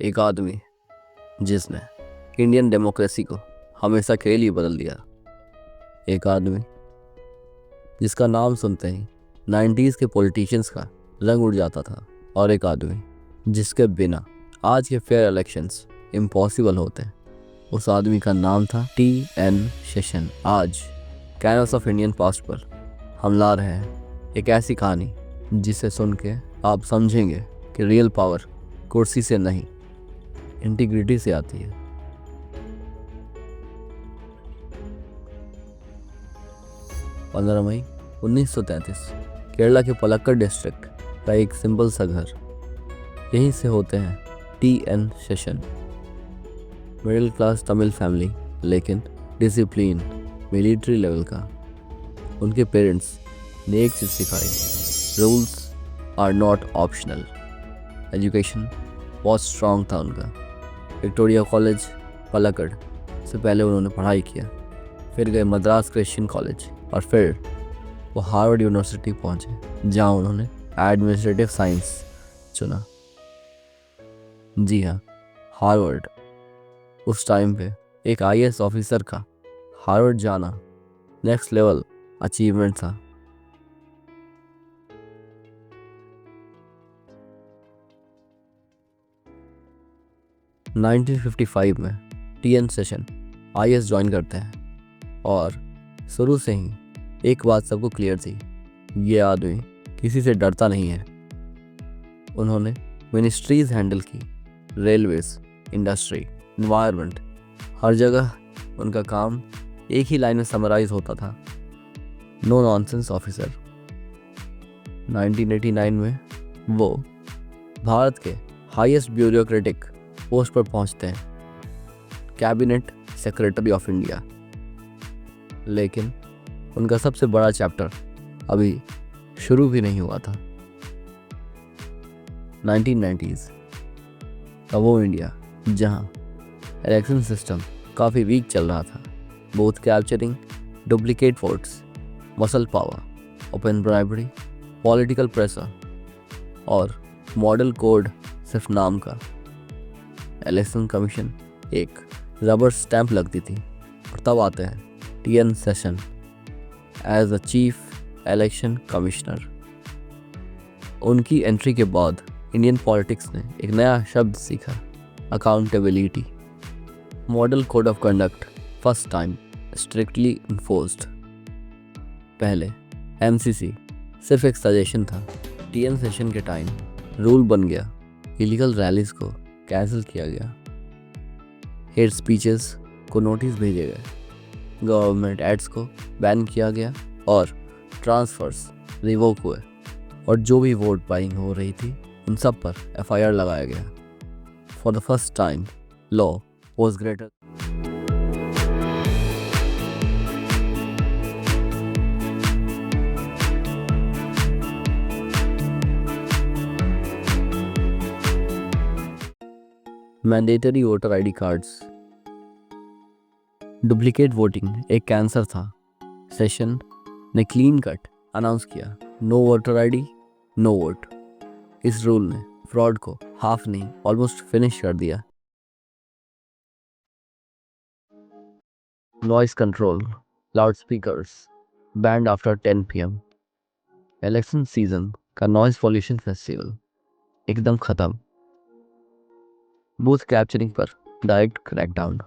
एक आदमी जिसने इंडियन डेमोक्रेसी को हमेशा के लिए बदल दिया। एक आदमी जिसका नाम सुनते ही 90s के पॉलिटिशियंस का रंग उड़ जाता था। और एक आदमी जिसके बिना आज के फेयर इलेक्शंस इम्पॉसिबल होते। उस आदमी का नाम था TN शेषन। आज कैनवस ऑफ इंडियन पास्ट पर हम ला रहे हैं एक ऐसी कहानी जिसे सुन के आप समझेंगे कि रियल पावर कुर्सी से नहीं, इंटीग्रिटी से आती है। पंद्रह मई 1933 केरला के पलक्कड़ डिस्ट्रिक्ट का एक सिंपल सा घर। यहीं से होते हैं TN Seshan. Middle class Tamil family, लेकिन डिसिप्लिन मिलिट्री लेवल का। उनके पेरेंट्स ने एक चीज़ सिखाई, rules are not optional. Education बहुत स्ट्रॉन्ग था उनका। विक्टोरिया कॉलेज पलक्कड़ से पहले उन्होंने पढ़ाई किया, फिर गए मद्रास क्रिश्चियन कॉलेज और फिर वो हार्वर्ड यूनिवर्सिटी पहुंचे, जहां उन्होंने एडमिनिस्ट्रेटिव साइंस चुना। जी हाँ, हार्वर्ड। उस टाइम पे एक IAS ऑफिसर का हार्वर्ड जाना नेक्स्ट लेवल अचीवमेंट था। – 1955 में TN शेषन IAS ज्वाइन करते हैं और शुरू से ही एक बात सबको क्लियर थी, ये आदमी किसी से डरता नहीं है। उन्होंने मिनिस्ट्रीज हैंडल की, रेलवेज, इंडस्ट्री, एनवायरनमेंट, हर जगह उनका काम एक ही लाइन में समराइज होता था, नो नॉनसेंस ऑफिसर। 1989 में वो भारत के हाईएस्ट ब्यूरोक्रेटिक पोस्ट पर पहुंचते हैं, कैबिनेट सेक्रेटरी ऑफ इंडिया। लेकिन उनका सबसे बड़ा चैप्टर अभी शुरू भी नहीं हुआ था। 1990s का वो इंडिया जहां इलेक्शन सिस्टम काफ़ी वीक चल रहा था। Booth capturing duplicate votes, muscle power, open bribery, political pressure और मॉडल कोड सिर्फ नाम का। इलेक्शन कमीशन एक रबर स्टैंप लगती थी। और तब आते हैं TN Seshan as a chief election commissioner. उनकी एंट्री के बाद इंडियन पॉलिटिक्स ने एक नया शब्द सीखा, accountability. Model code of conduct first time strictly enforced. पहले MCC सिर्फ एक सजेशन था। TN शेषन के टाइम रूल बन गया, इलीगल रैलीज को कैंसिल किया गया, हेट स्पीचेस को नोटिस भेजे गए, गवर्नमेंट एड्स को बैन किया गया और ट्रांसफर्स रिवोक हुए। और जो भी वोट बाइंग हो रही थी उन सब पर FIR लगाया गया। For the first time law was greater. Mandatory voter ID cards. Duplicate voting एक कैंसर था। शेषन ने क्लीन कट अनाउंस किया, no voter ID no vote. इस रूल ने फ्रॉड को हाफ नहीं ऑलमोस्ट फिनिश कर दिया। Noise control, loudspeakers banned after 10 PM। Election season का नॉइस पॉल्यूशन फेस्टिवल एकदम खत्म। बूथ कैप्चरिंग पर direct crackdown.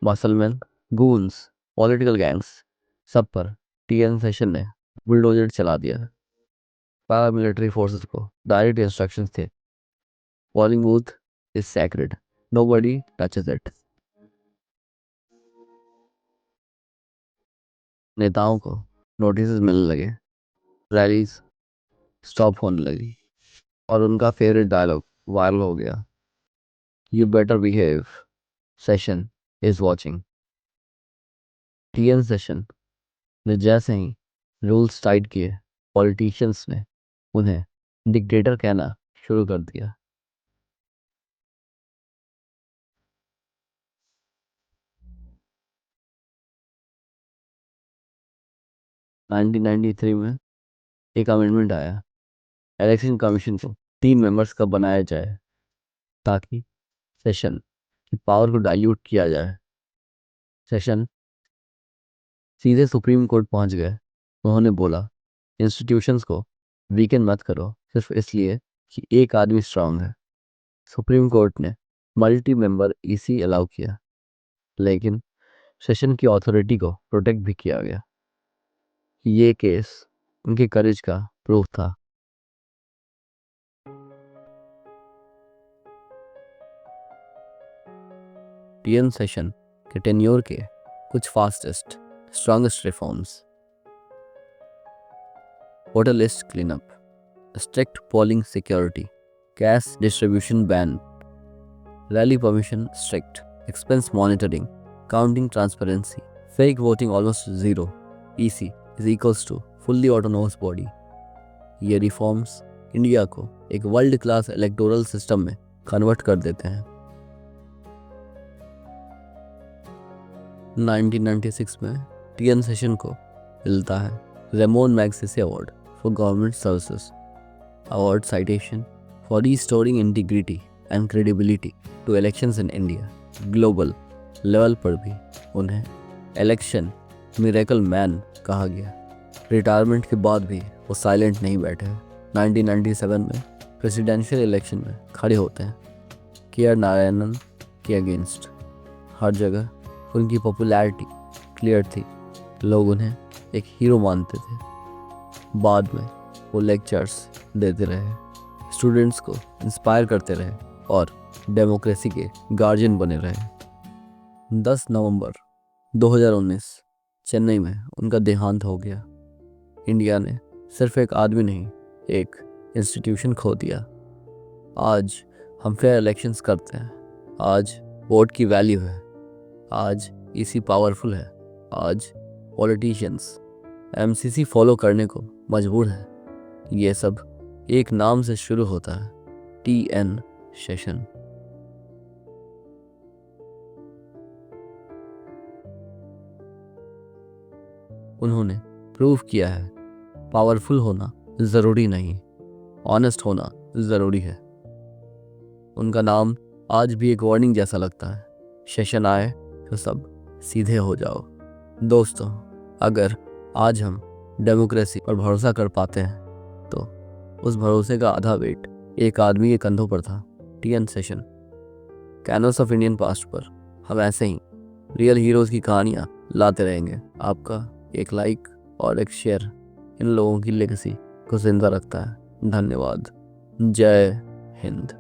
Muscleman, goons, political gangs, सब पर TN शेषन ने बुलडोजर चला दिया। पैरामिलिट्री फोर्सेस को डायरेक्ट इंस्ट्रक्शंस थे, polling booth is sacred, nobody touches it. नेताओं को नोटिस मिलने लगे, रैलीज स्टॉप होने लगी और उनका फेवरेट डायलॉग वायरल हो गया, you better behave, Seshan is watching. TN Seshan ने जैसे ही रूल्स टाइट किए, पॉलिटिशियंस ने उन्हें डिक्टेटर कहना शुरू कर दिया। – 1993 में एक अमेंडमेंट आया, इलेक्शन कमीशन को 3 मेंबर्स का बनाया जाए ताकि सेशन की पावर को डाइल्यूट किया जाए। सेशन सीधे सुप्रीम कोर्ट पहुंच गए। उन्होंने बोला, इंस्टीट्यूशंस को वीकेंड मत करो सिर्फ इसलिए कि एक आदमी स्ट्रांग है। सुप्रीम कोर्ट ने मल्टी मेंबर ईसी अलाउ किया, लेकिन सेशन की अथॉरिटी को प्रोटेक्ट भी किया गया। ये केस उनके करेज का प्रूफ था। टीएन सेशन के टेन्योर के कुछ fastest strongest reforms: voter list cleanup, strict polling security, cash distribution ban, rally permission strict, expense monitoring, counting transparency, fake voting almost zero, EC is equals to fully autonomous body। ये reforms India को एक world class electoral system में convert कर देते हैं। 1996 में TN session को मिलता है Ramon Magsaysay award for government services. Award citation for restoring integrity and credibility to elections in India. Global level पर भी उन्हें इलेक्शन मिरेकल मैन कहा गया। रिटायरमेंट के बाद भी वो साइलेंट नहीं बैठे। 1997 में प्रेसिडेंशियल इलेक्शन में खड़े होते हैं के.आर. नारायणन के अगेंस्ट। हर जगह उनकी पॉपुलैरिटी क्लियर थी, लोग उन्हें एक हीरो मानते थे। बाद में वो लेक्चर्स देते रहे, स्टूडेंट्स को इंस्पायर करते रहे और डेमोक्रेसी के गार्जियन बने रहे। 10 नवंबर 2019 चेन्नई में उनका देहांत हो गया। इंडिया ने सिर्फ एक आदमी नहीं, एक इंस्टीट्यूशन खो दिया। आज हम फेयर इलेक्शंस करते हैं, आज वोट की वैल्यू है, आज ईसी पावरफुल है, आज पॉलिटिशियंस एमसीसी फॉलो करने को मजबूर है। ये सब एक नाम से शुरू होता है, टीएन सेशन। उन्होंने प्रूव किया है पावरफुल होना जरूरी नहीं, ऑनेस्ट होना जरूरी है। उनका नाम आज भी एक वार्निंग जैसा लगता है। सेशन आए तो सब सीधे हो जाओ। दोस्तों, अगर आज हम डेमोक्रेसी पर भरोसा कर पाते हैं तो उस भरोसे का आधा वेट एक आदमी के कंधों पर था, TN session. Canvas of Indian past पर हम ऐसे ही रियल हीरोज की कहानियां लाते रहेंगे। आपका एक लाइक और एक शेयर इन लोगों की लेगेसी को जिंदा रखता है। धन्यवाद। जय हिंद।